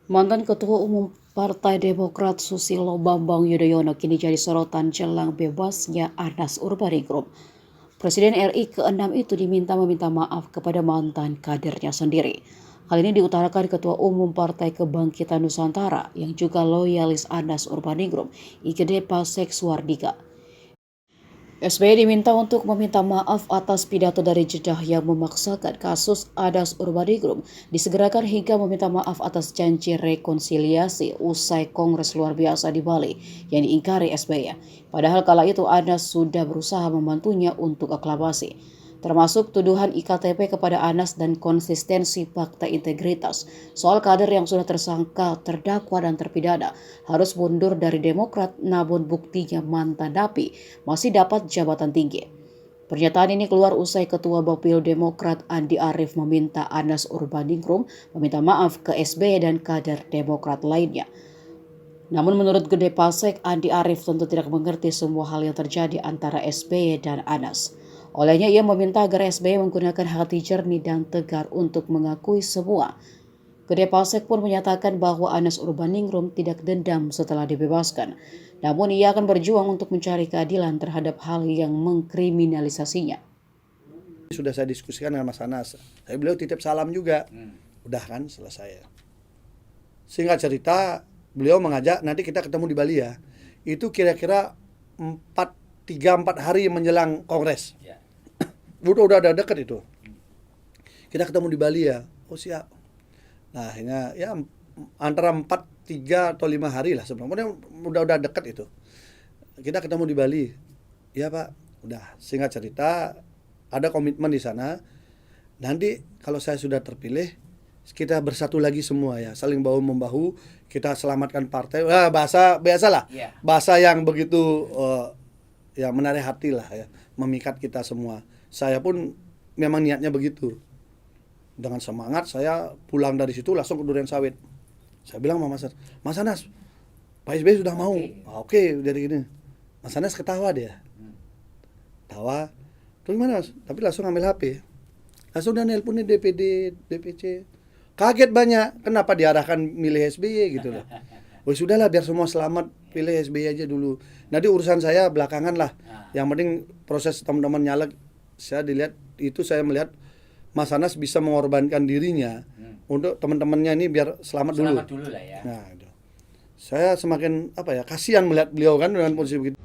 Mantan Ketua Umum Partai Demokrat Susilo Bambang Yudhoyono kini jadi sorotan jelang bebasnya Anas Urbaningrum. Presiden RI ke-6 itu meminta maaf kepada mantan kadernya sendiri. Hal ini diutarakan Ketua Umum Partai Kebangkitan Nusantara yang juga loyalis Anas Urbaningrum, Igede Pasek Suardika. SBY diminta untuk meminta maaf atas pidato dari Jeddah yang memaksakan kasus Anas Urbaningrum disegerakan hingga meminta maaf atas janji rekonsiliasi usai Kongres Luar Biasa di Bali yang diingkari SBY. Padahal kala itu Anas sudah berusaha membantunya untuk aklamasi, termasuk tuduhan IKTP kepada Anas dan konsistensi fakta integritas soal kader yang sudah tersangka, terdakwa dan terpidana harus mundur dari Demokrat, namun buktinya mantan napi masih dapat jabatan tinggi. Pernyataan ini keluar usai Ketua Bapil Demokrat Andi Arief meminta Anas Urbaningrum meminta maaf ke SBY dan kader Demokrat lainnya. Namun menurut Gede Pasek, Andi Arief tentu tidak mengerti semua hal yang terjadi antara SBY dan Anas. Olehnya ia meminta agar SBY menggunakan hati jernih dan tegar untuk mengakui semua. Gede Pasek pun menyatakan bahwa Anas Urbaningrum tidak dendam setelah dibebaskan. Namun ia akan berjuang untuk mencari keadilan terhadap hal yang mengkriminalisasinya. Sudah saya diskusikan dengan Mas Anas. Beliau titip salam juga. Udah kan selesai. Singkat cerita, beliau mengajak nanti kita ketemu di Bali ya. Itu kira-kira 3-4 hari menjelang Kongres. Udah deket itu. Kita ketemu di Bali ya. Oh siap. Nah, ya antara 3 atau 5 hari lah sebenarnya. Udah deket itu. Kita ketemu di Bali. Ya Pak, udah. Singkat cerita, ada komitmen di sana. Nanti kalau saya sudah terpilih, kita bersatu lagi semua ya, saling bahu membahu, kita selamatkan partai. Bahasa biasalah, bahasa yang begitu yang menarik hati lah ya, memikat kita semua. Saya pun memang niatnya begitu. Dengan semangat saya pulang dari situ langsung ke Durian Sawit. Saya bilang sama Mas Anas, Pak SBY sudah mau. Oke, jadi gini. Mas Anas ketawa dia. Tawa. Terus gimana? Tapi langsung ambil HP. Langsung dia nelponnya DPD, DPC. Kaget banyak. Kenapa diarahkan milih SBY gitu loh. Oh sudahlah biar semua selamat, pilih SBY aja dulu. Nanti urusan saya belakangan lah. Yang penting proses teman-teman nyalek, saya melihat Mas Anas bisa mengorbankan dirinya untuk teman-temannya ini biar selamat dulu. Selamat dulu lah ya. Nah, itu. Saya semakin kasihan melihat beliau kan dengan posisi begitu.